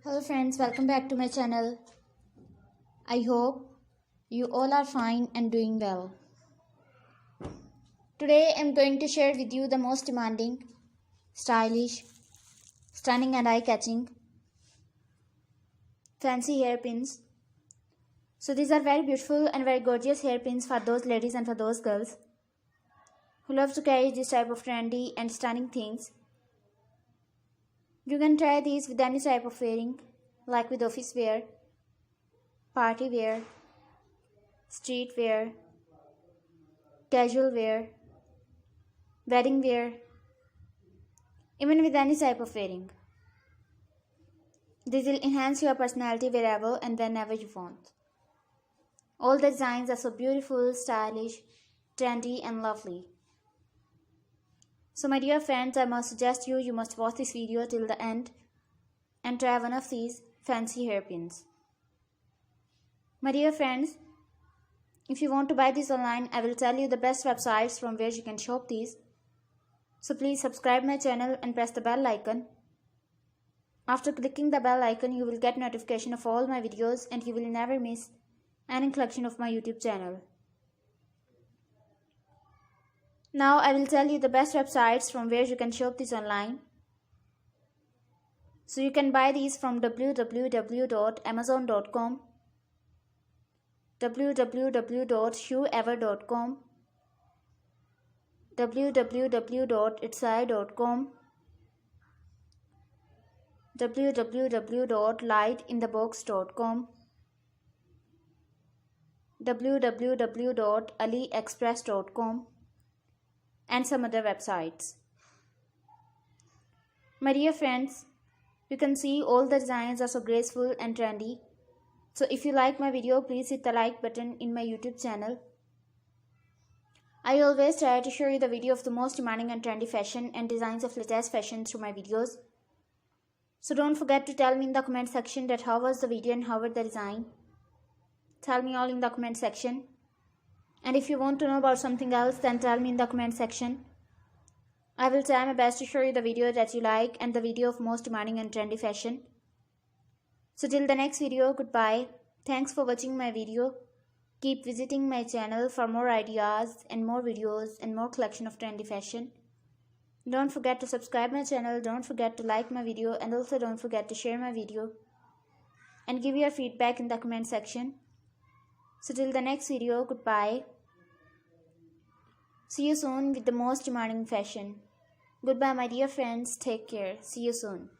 Hello friends, welcome back to my channel. I hope you all are fine and doing well. Today I'm going to share with you the most demanding, stylish, stunning and eye-catching fancy hairpins. So these are very beautiful and very gorgeous hairpins for those ladies and for those girls who love to carry this type of trendy and stunning things. You can try these with any type of wearing, like with office wear, party wear, street wear, casual wear, wedding wear, even with any type of wearing. This will enhance your personality wherever and whenever you want. All the designs are so beautiful, stylish, trendy and lovely. So my dear friends, I must suggest you must watch this video till the end and try one of these fancy hairpins. My dear friends, if you want to buy these online, I will tell you the best websites from where you can shop these. So please subscribe my channel and press the bell icon. After clicking the bell icon, you will get notification of all my videos and you will never miss any collection of my YouTube channel. Now I will tell you the best websites from where you can shop these online. So you can buy these from www.amazon.com, www.shoeever.com, www.itsai.com, www.lightinthebox.com, www.aliexpress.com, and some other websites. My dear friends, you can see all the designs are so graceful and trendy. So if you like my video, please hit the like button in my YouTube channel. I always try to show you the video of the most demanding and trendy fashion and designs of latest fashion through my videos. So don't forget to tell me in the comment section that how was the video and how was the design. Tell me all in the comment section. And if you want to know about something else, then tell me in the comment section. I will try my best to show you the video that you like and the video of most demanding and trendy fashion. So till the next video, goodbye. Thanks for watching my video. Keep visiting my channel for more ideas and more videos and more collection of trendy fashion. Don't forget to subscribe my channel, don't forget to like my video, and also don't forget to share my video and give your feedback in the comment section. So till the next video, goodbye. See you soon with the most demanding fashion. Goodbye my dear friends, take care. See you soon.